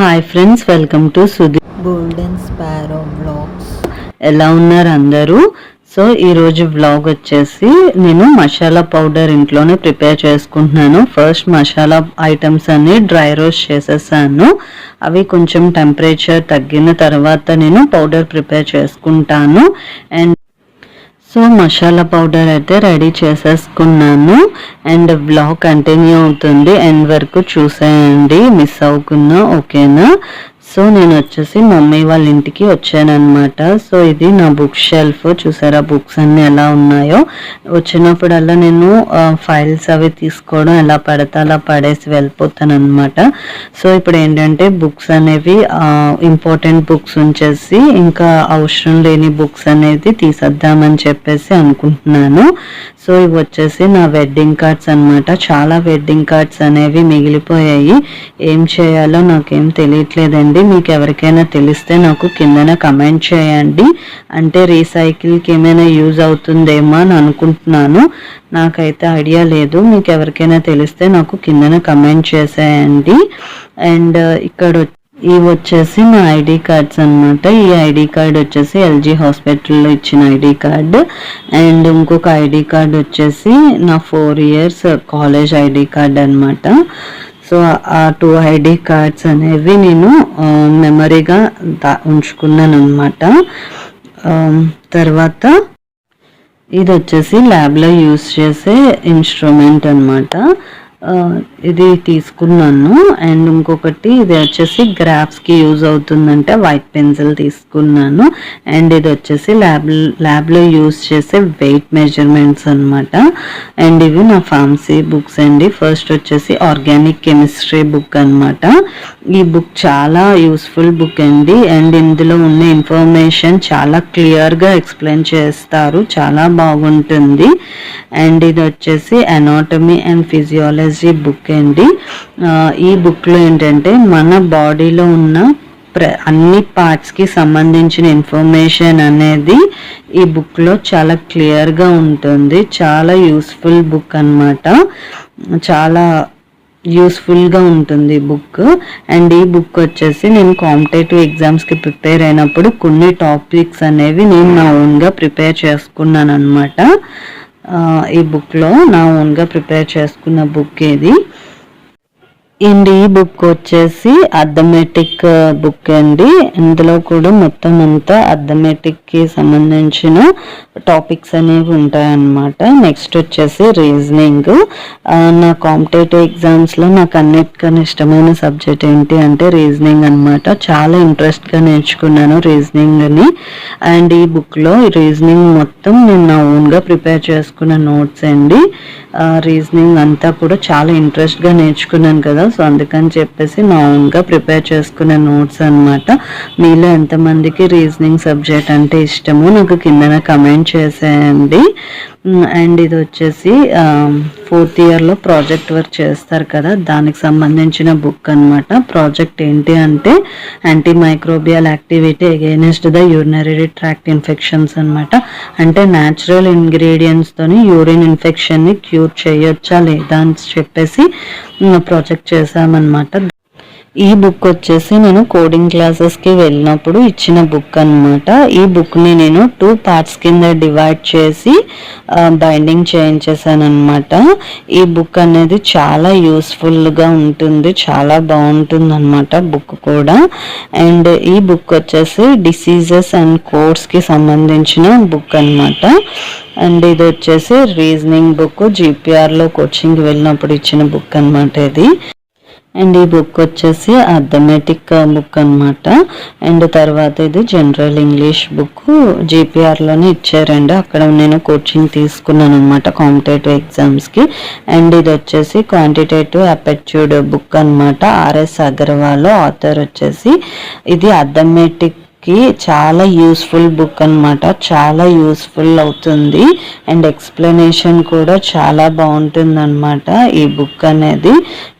Hi friends, welcome to Sudhi golden sparrow vlogs. ఎలా ఉన్నారు అందరూ? సో ఈరోజు వ్లాగ్ వచ్చేసి నేను మసాలా పౌడర్ ఇంట్లోనే ప్రిపేర్ చేసుకుంటున్నాను. ఫస్ట్ మసాలా ఐటమ్స్ అన్ని డ్రై రోస్ట్ చేసేసాను. అవి కొంచెం టెంపరేచర్ తగ్గిన తర్వాత నేను పౌడర్ ప్రిపేర్ చేసుకుంటాను. అండ్ సో మసాలా పౌడర్ అయితే రెడీ చేసేసుకున్నాను. అండ్ వ్లాగ్ కంటిన్యూ అవుతుంది, ఎండ్ వరకు చూసేయండి, మిస్ అవ్వకుండా, ఓకేనా? సో నేను వచ్చేసి మమ్మీ వాళ్ళ ఇంటికి వచ్చానమాట. సో ఇది నా బుక్ షెల్ఫ్, చూసారా బుక్స్ అన్నీ ఎలా ఉన్నాయో. వచ్చినప్పుడల్లా నేను ఫైల్స్ అవి తీసుకోవడం, ఎలా పడితే అలా పడేసి వెళ్ళిపోతాను అనమాట. సో ఇప్పుడు ఏంటంటే బుక్స్ అనేవి ఇంపార్టెంట్ బుక్స్ ఉంచేసి ఇంకా అవసరం లేని బుక్స్ అనేది తీసేద్దామని చెప్పేసి అనుకుంటున్నాను. సో ఇవి వచ్చేసి నా వెడ్డింగ్ కార్డ్స్ అనమాట. చాలా వెడ్డింగ్ కార్డ్స్ అనేవి మిగిలిపోయాయి. ఏం చేయాలో నాకేం తెలియట్లేదండి. మీకు ఎవరికైనా తెలిస్తే నాకు కిందన కమెంట్ చేయండి. అంటే రీసైకిల్కి ఏమైనా యూజ్ అవుతుందేమో అని అనుకుంటున్నాను. నాకైతే ఐడియా లేదు. మీకు ఎవరికైనా తెలిస్తే నాకు కిందన కమెంట్ చేసేయండి. అండ్ ఇక్కడ ఇవి వచ్చేసి నా ఐడి కార్డ్స్ అనమాట. ఈ ఐడి కార్డ్ వచ్చేసి ఎల్జీ హాస్పిటల్లో ఇచ్చిన ఐడి కార్డ్. అండ్ ఇంకొక ఐడి కార్డ్ వచ్చేసి నా 4 years కాలేజ్ ఐడి కార్డ్ అనమాట. సో ఆ 2 ఐడి కార్డ్స్ అనేవి నేను మెమరీగా ఉంచుకున్నాను అనమాట. తర్వాత ఇది వచ్చేసి ల్యాబ్లో యూస్ చేసే ఇన్స్ట్రుమెంట్ అనమాట. ఇది తీసుకున్నాను. అండ్ ఇంకొకటి ఇది వచ్చేసి గ్రాఫ్స్కి యూజ్ అవుతుందంటే వైట్ పెన్సిల్ తీసుకున్నాను. అండ్ ఇది వచ్చేసి ల్యాబ్లో యూజ్ చేసే వెయిట్ మెజర్మెంట్స్ అనమాట. అండ్ ఇవి నా ఫార్మసీ బుక్స్ అండి. ఫస్ట్ వచ్చేసి ఆర్గానిక్ కెమిస్ట్రీ బుక్ అనమాట. ఈ బుక్ చాలా యూస్ఫుల్ బుక్ అండి. అండ్ ఇందులో ఉన్న ఇన్ఫర్మేషన్ చాలా క్లియర్గా ఎక్స్ప్లెయిన్ చేస్తారు, చాలా బాగుంటుంది. అండ్ ఇది వచ్చేసి అనాటమీ అండ్ ఫిజియాలజీ బుక్ అండి. ఈ బుక్లో ఏంటంటే మన బాడీలో ఉన్న అన్ని పార్ట్స్కి సంబంధించిన ఇన్ఫర్మేషన్ అనేది ఈ బుక్లో చాలా క్లియర్గా ఉంటుంది. చాలా యూస్ఫుల్ బుక్ అనమాట. చాలా యూస్ఫుల్గా ఉంటుంది బుక్. అండ్ ఈ బుక్ వచ్చేసి నేను కాంపిటేటివ్ ఎగ్జామ్స్కి ప్రిపేర్ అయినప్పుడు కొన్ని టాపిక్స్ అనేవి నేను నా ఓన్గా ప్రిపేర్ చేసుకున్నాను అనమాట. ఈ బుక్లో నా ఓన్గా ప్రిపేర్ చేసుకున్న బుక్ ఇది. అండ్ ఈ బుక్ వచ్చేసి అర్థమెటిక్ బుక్ అండి. ఇందులో కూడా మొత్తం అంతా అర్థమెటిక్కి సంబంధించిన టాపిక్స్ అనేవి ఉంటాయన్నమాట. నెక్స్ట్ వచ్చేసి రీజనింగ్. నా కాంపిటేటివ్ ఎగ్జామ్స్లో నాకు అన్నిటికన్నా ఇష్టమైన సబ్జెక్ట్ ఏంటి అంటే రీజనింగ్ అనమాట. చాలా ఇంట్రెస్ట్గా నేర్చుకున్నాను రీజనింగ్ని. అండ్ ఈ బుక్లో రీజనింగ్ మొత్తం నేను నా ఓన్గా ప్రిపేర్ చేసుకున్న నోట్స్ అండి. రీజనింగ్ అంతా కూడా చాలా ఇంట్రెస్ట్గా నేర్చుకున్నాను కదా, సో అందుకని చెప్పేసి నా ఓన్గా ప్రిపేర్ చేసుకునే నోట్స్ అనమాట. మీలో ఎంతమందికి రీజనింగ్ సబ్జెక్ట్ అంటే ఇష్టమో నాకు కిందన కమెంట్ చేసేయండి. అండ్ ఇది వచ్చేసి 4th yearలో ప్రాజెక్ట్ వర్క్ చేస్తారు కదా, దానికి సంబంధించిన బుక్ అనమాట. ప్రాజెక్ట్ ఏంటి అంటే anti microbial activity against the urinary tract infections అనమాట. అంటే న్యాచురల్ ఇంగ్రీడియంట్స్తోని యూరిన్ ఇన్ఫెక్షన్ని క్యూర్ చేయొచ్చా లేదా అని చెప్పేసి ప్రాజెక్ట్ చేశామన్నమాట. ఈ బుక్ వచ్చేసి నేను కోడింగ్ క్లాసెస్కి వెళ్ళినప్పుడు ఇచ్చిన బుక్ అనమాట. ఈ బుక్ని నేను 2 parts కింద డివైడ్ చేసి బైండింగ్ చేయించేసాను అనమాట. ఈ బుక్ అనేది చాలా యూస్ఫుల్గా ఉంటుంది, చాలా బాగుంటుంది అనమాట బుక్ కూడా. అండ్ ఈ బుక్ వచ్చేసి డిసీజెస్ అండ్ కోడ్స్కి సంబంధించిన బుక్ అనమాట. అండ్ ఇది వచ్చేసి రీజనింగ్ బుక్, జీపీఆర్లో కోచింగ్కి వెళ్ళినప్పుడు ఇచ్చిన బుక్ అనమాట ఇది. అండ్ ఈ బుక్ వచ్చేసి అర్థమెటిక్ బుక్ అనమాట. అండ్ తర్వాత ఇది జనరల్ ఇంగ్లీష్ బుక్, జీపీఆర్లోనే ఇచ్చారండి. అక్కడ నేను కోచింగ్ తీసుకున్నాను అనమాట కాంపిటేటివ్ ఎగ్జామ్స్కి. అండ్ ఇది వచ్చేసి క్వాంటిటేటివ్ అపెట్యూడ్ బుక్ అనమాట. ఆర్ఎస్ అగర్వాల్ ఆథర్ వచ్చేసి. ఇది అర్థమెటిక్ చాలా యూస్ఫుల్ బుక్ అనమాట. చాలా యూస్ఫుల్ అవుతుంది. అండ్ ఎక్స్ప్లెనేషన్ కూడా చాలా బాగుంటుంది అనమాట ఈ బుక్ అనేది.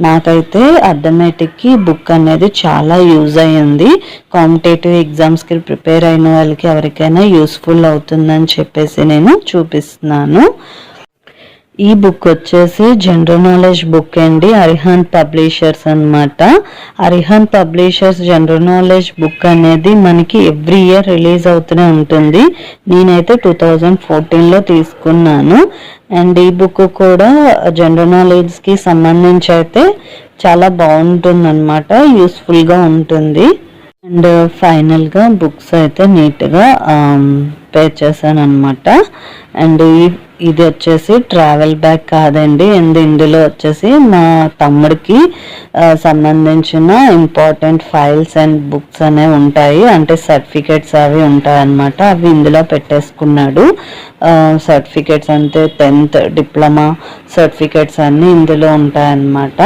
నాకైతే అర్థమెటిక్కి బుక్ అనేది చాలా యూజ్ అయ్యింది. కాంపిటేటివ్ ఎగ్జామ్స్కి ప్రిపేర్ అయిన వాళ్ళకి ఎవరికైనా యూస్ఫుల్ అవుతుందని చెప్పేసి నేను చూపిస్తున్నాను. ఈ బుక్ వచ్చేసి జనరల్ నాలెడ్జ్ బుక్ అండి, అరిహాంత్ పబ్లిషర్స్ అన్నమాట. Arihant publishers general knowledge book అనేది మనకి ఎవ్రీ ఇయర్ రిలీజ్ అవుతూనే ఉంటుంది. నేనైతే 2014లో తీసుకున్నాను. అండ్ ఈ బుక్ కూడా జనరల్ నాలెడ్జ్కి సంబంధించి అయితే చాలా బాగుంటుంది అనమాట, యూస్ఫుల్గా ఉంటుంది. అండ్ ఫైనల్గా బుక్స్ అయితే నీట్గా పే చేశాను అనమాట. అండ్ ఇది వచ్చేసి ట్రావెల్ బ్యాగ్ కాదండి, అండ్ ఇందులో వచ్చేసి మా తమ్ముడికి సంబంధించిన ఇంపార్టెంట్ ఫైల్స్ అండ్ బుక్స్ అనేవి ఉంటాయి, అంటే సర్టిఫికేట్స్ అవి ఉంటాయి అన్నమాట. అవి ఇందులో పెట్టేసుకున్నాడు. సర్టిఫికేట్స్ అంటే 10th డిప్లొమా సర్టిఫికేట్స్ అన్నీ ఇందులో ఉంటాయన్నమాట.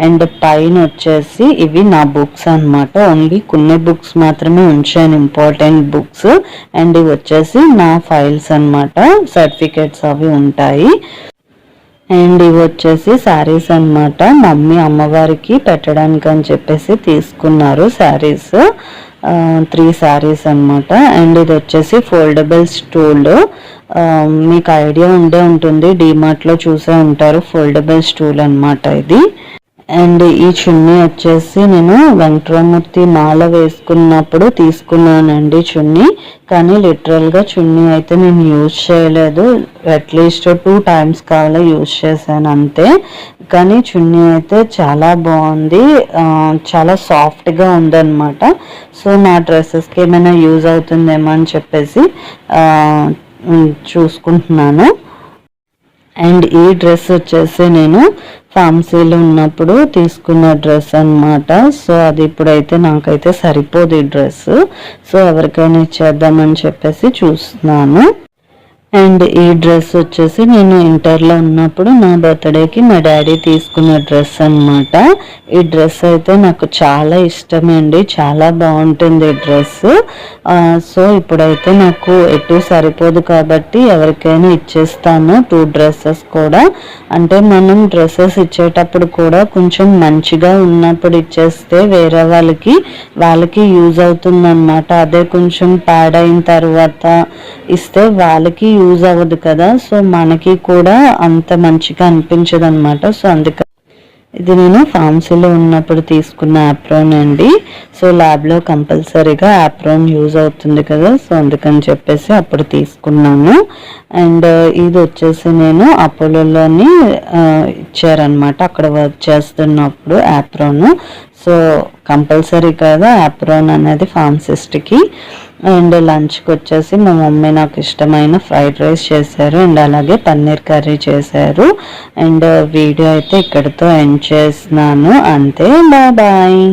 అండ్ పైన వచ్చేసి ఇవి నా బుక్స్ అన్నమాట, ఓన్లీ కొన్ని బుక్స్ మాత్రమే ఉంచాను, ఇంపార్టెంట్ బుక్స్. అండ్ ఇవి వచ్చేసి నా ఫైల్స్ అన్నమాట, సర్టిఫికేట్స్ అవి ఉంటాయి. అండ్ ఇవి వచ్చేసి శారీస్ అన్నమాట, మమ్మీ అమ్మవారికి పెట్టడానికి అని చెప్పేసి తీసుకున్నారు శారీస్, 3 శారీస్ అన్నమాట. అండ్ ఇది వచ్చేసి ఫోల్డబుల్ స్టూల్, మీకు ఐడియా ఉండే ఉంటుంది, డిమార్ట్లో చూసే ఉంటారు, ఫోల్డబుల్ స్టూల్ అన్నమాట ఇది. అండ్ ఈ చున్నీ వచ్చేసి నేను వెంకటరామూర్తి మాల వేసుకున్నప్పుడు తీసుకున్నానండి చున్నీ, కానీ లిటరల్గా చున్నీ అయితే నేను యూజ్ చేయలేదు, అట్లీస్ట్ 2 times కావాలా యూజ్ చేశాను అంతే. కానీ చున్నీ అయితే చాలా బాగుంది, చాలా సాఫ్ట్గా ఉందన్నమాట. సో నా డ్రెస్సెస్కి ఏమైనా యూజ్ అవుతుందేమో అని చెప్పేసి చూసుకుంటున్నాను. అండ్ ఈ డ్రెస్ వచ్చేసి నేను ఫార్మసీలో ఉన్నప్పుడు తీసుకున్న డ్రెస్ అన్నమాట. సో అది ఇప్పుడైతే నాకైతే సరిపోదు ఈ డ్రెస్, సో ఎవరికైనా ఇచ్చేద్దామని చెప్పేసి చూస్తున్నాను. అండ్ ఈ డ్రెస్ వచ్చేసి నేను ఇంటర్లో ఉన్నప్పుడు నా బర్త్డేకి మా డాడీ తీసుకున్న డ్రెస్ అన్నమాట. ఈ డ్రెస్ అయితే నాకు చాలా ఇష్టమండి, చాలా బాగుంటుంది ఈ డ్రెస్. సో ఇప్పుడైతే నాకు ఎటు సరిపోదు కాబట్టి ఎవరికైనా ఇచ్చేస్తాను 2 డ్రెస్సెస్ కూడా. అంటే మనం డ్రెస్సెస్ ఇచ్చేటప్పుడు కూడా కొంచెం మంచిగా ఉన్నప్పుడు ఇచ్చేస్తే వేరే వాళ్ళకి యూజ్ అవుతుంది అనమాట. అదే కొంచెం పాడైన తర్వాత ఇస్తే వాళ్ళకి యూజ్ అవ్వదు కదా, సో మనకి కూడా అంత మంచిగా అనిపించదు అనమాట. సో అందుకని ఇది నేను ఫార్మసీలో ఉన్నప్పుడు తీసుకున్న యాప్రోన్ అండి. సో ల్యాబ్లో కంపల్సరీగా యాప్రోన్ యూజ్ అవుతుంది కదా, సో అందుకని చెప్పేసి అప్పుడు తీసుకున్నాను. అండ్ ఇది వచ్చేసి నేను అపోలోలోని ఇచ్చారనమాట, అక్కడ వర్క్ చేస్తున్నప్పుడు యాప్రోన్. సో కంపల్సరీ కదా యాప్రోన్ అనేది ఫార్మసిస్ట్కి. అండ్ లంచ్కి వచ్చేసి మా మమ్మీ నాకు ఇష్టమైన ఫ్రైడ్ రైస్ చేశారు, అండ్ అలాగే పన్నీర్ కర్రీ చేశారు. అండ్ వీడియో అయితే ఇక్కడితో ఎండ్ చేస్తున్నాను, అంతే, బాయ్.